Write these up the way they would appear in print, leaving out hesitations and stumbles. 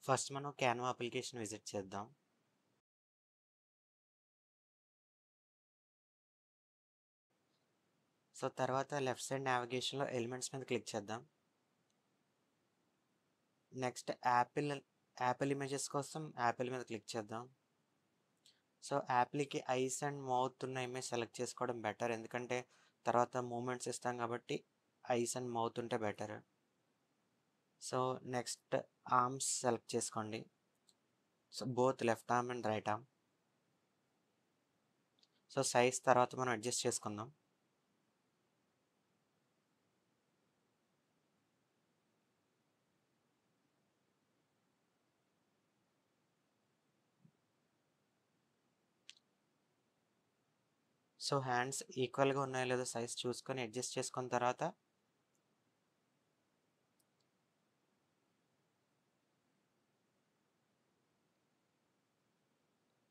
First మనం Canva application visit చేద్దాం. So, తర్వాత లెఫ్ట్ సైడ్ నావిగేషన్‌లో ఎలిమెంట్స్ మీద క్లిక్ చేద్దాం. నెక్స్ట్ యాపిల్ ఇమేజెస్ కోసం యాపిల్ మీద క్లిక్ చేద్దాం. సో, యాపిల్‌కి ఐస్ అండ్ మౌత్ ఉన్న ఇమేజ్ సెలెక్ట్ చేసుకోవడం బెటర్. ఎందుకంటే తర్వాత మూవ్‌మెంట్స్ ఇస్తాం కాబట్టి ఐస్ అండ్ మౌత్ ఉంటే better. So, next arms select చేసుకోండి. So, both left arm and right arm. So, size తర్వాత మనం అడ్జస్ట్ చేసుకుందాం. సో, హ్యాండ్స్ ఈక్వల్‌గా ఉన్నాయో లేదో సైజ్ చూసుకొని అడ్జస్ట్ చేసుకున్న తర్వాత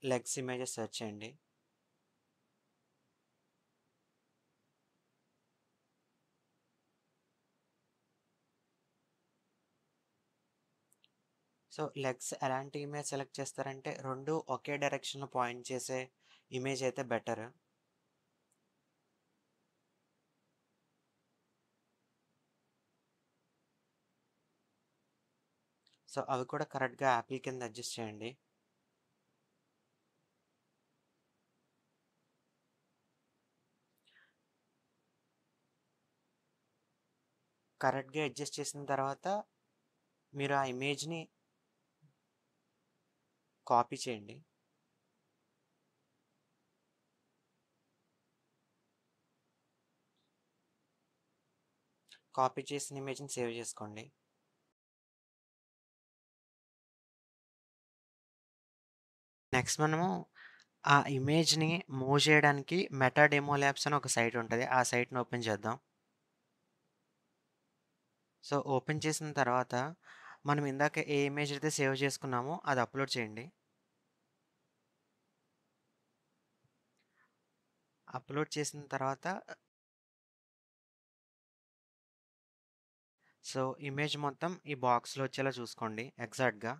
లెగ్స్ ఇమేజెస్ సెర్చ్ చేయండి. సో, లెగ్స్ ఎలాంటి ఇమేజ్ సెలెక్ట్ చేస్తారంటే 2 ఒకే డైరెక్షన్‌లో పాయింట్ చేసే ఇమేజ్ అయితే బెటర్. సో, అవి కూడా కరెక్ట్‌గా యాపిల్ కింద అడ్జస్ట్ చేయండి. కరెక్ట్‌గా అడ్జస్ట్ చేసిన తర్వాత మీరు ఆ ఇమేజ్‌ని కాపీ చేయండి. కాపీ చేసిన ఇమేజ్‌ని సేవ్ చేసుకోండి. నెక్స్ట్ మనము ఆ ఇమేజ్‌ని మూవ్ చేయడానికి మెటా డెమో ల్యాబ్స్ అని ఒక సైట్ ఉంటది. ఆ సైట్‌ని ఓపెన్ చేద్దాం. సో, ఓపెన్ చేసిన తర్వాత మనం ఇందాక ఏ ఇమేజ్ అయితే సేవ్ చేసుకున్నామో అది అప్‌లోడ్ చేయండి. అప్‌లోడ్ చేసిన తర్వాత సో, ఇమేజ్ మొత్తం ఈ బాక్స్‌లో వచ్చేలా చూసుకోండి ఎగ్జాక్ట్‌గా.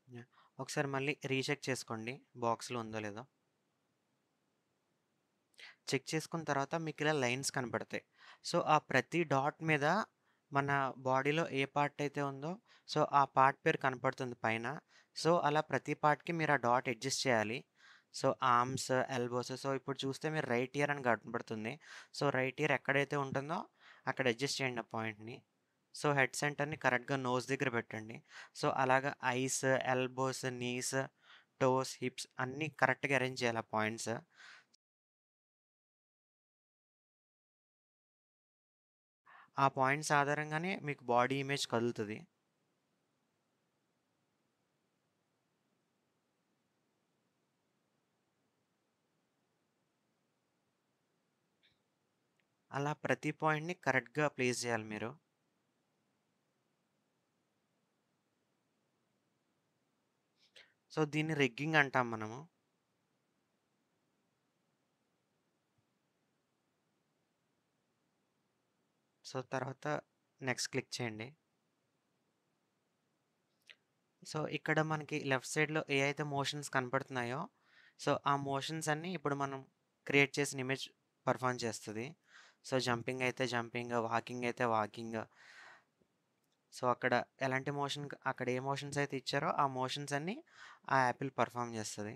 యాహ్! ఒకసారి మళ్ళీ రీచెక్ చేసుకోండి బాక్స్‌లో ఉందో లేదో. చెక్ చేసుకున్న తర్వాత మీకిలా లైన్స్ కనపడతాయి. సో, ఆ ప్రతి డాట్ మీద మన బాడీలో ఏ పార్ట్ అయితే ఉందో, సో, ఆ పార్ట్ పేరు కనపడుతుంది పైన. సో, అలా ప్రతి పార్ట్‌కి మీరు ఆ డాట్ అడ్జస్ట్ చేయాలి. సో, ఆర్మ్స్, ఎల్బోస్ సో, ఇప్పుడు చూస్తే మీరు రైట్ ఇయర్ అని కనపడుతుంది. సో, రైట్ ఇయర్ ఎక్కడైతే ఉంటుందో అక్కడ అడ్జస్ట్ చేయండి ఆ పాయింట్‌ని. సో, హెడ్ సెంటర్‌ని కరెక్ట్‌గా నోస్ దగ్గర పెట్టండి. సో, అలాగా eyes, elbows, knees, toes, hips అన్నీ కరెక్ట్‌గా అరేంజ్ చేయాలి ఆ పాయింట్స్. ఆ పాయింట్స్ ఆధారంగానే మీకు బాడీ ఇమేజ్ కదులుతది. అలా ప్రతి పాయింట్‌ని కరెక్ట్‌గా ప్లేస్ జేయాలి మీరు. సో, దీన్ని రిగ్గింగ్ అంటాం మనము. సో, తర్వాత నెక్స్ట్ క్లిక్ చేయండి. సో, ఇక్కడ మనకి లెఫ్ట్ సైడ్‌లో ఏ అయితే మోషన్స్ కనపడుతున్నాయో, సో, ఆ మోషన్స్ అన్నీ ఇప్పుడు మనం క్రియేట్ చేసిన ఇమేజ్ పెర్ఫార్మ్ చేస్తది. సో, జంపింగ్ అయితే జంపింగ్, వాకింగ్ అయితే వాకింగ్. సో, అక్కడ ఎలాంటి అక్కడ ఏ మోషన్స్ అయితే ఇచ్చారో ఆ మోషన్స్ అన్నీ ఆ యాపిల్ పెర్ఫార్మ్ చేస్తది.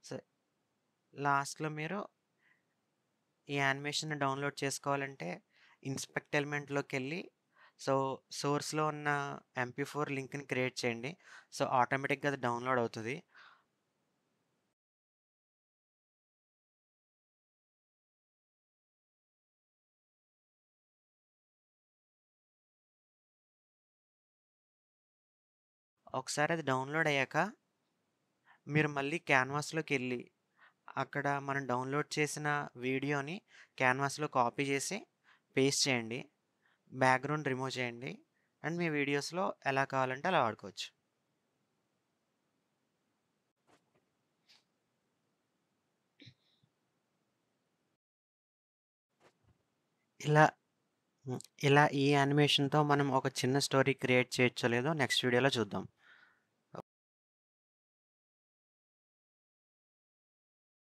సో, లాస్ట్‌లో మీరు ఈ యానిమేషన్‌ని డౌన్‌లోడ్ చేసుకోవాలంటే, ఇన్స్‌పెక్ట్ ఎలిమెంట్‌లోకెళ్ళి, సో, సోర్స్‌లో ఉన్న ఎంపీ4 లింక్‌ని క్రియేట్ చేయండి. సో, ఆటోమేటిక్‌గా అది డౌన్‌లోడ్ అవుతది. ఒకసారి అది డౌన్‌లోడ్ అయ్యాక, మీరు మళ్ళీ క్యాన్వాస్‌లోకెళ్ళి, అక్కడ మనం డౌన్‌లోడ్ చేసిన వీడియోని క్యాన్వాస్‌లో కాపీ చేసి, పేస్ట్ చేయండి. బ్యాక్‌గ్రౌండ్ రిమూవ్ చేయండి. అండ్ మీ వీడియోస్‌లో ఎలా కావాలంటే అలా వాడుకోవచ్చు. ఇలా హ్మ్. ఇలా ఈ యానిమేషన్‌తో మనం ఒక చిన్న స్టోరీ క్రియేట్ చేయొచ్చో లేదో నెక్స్ట్ వీడియోలో చూద్దాం.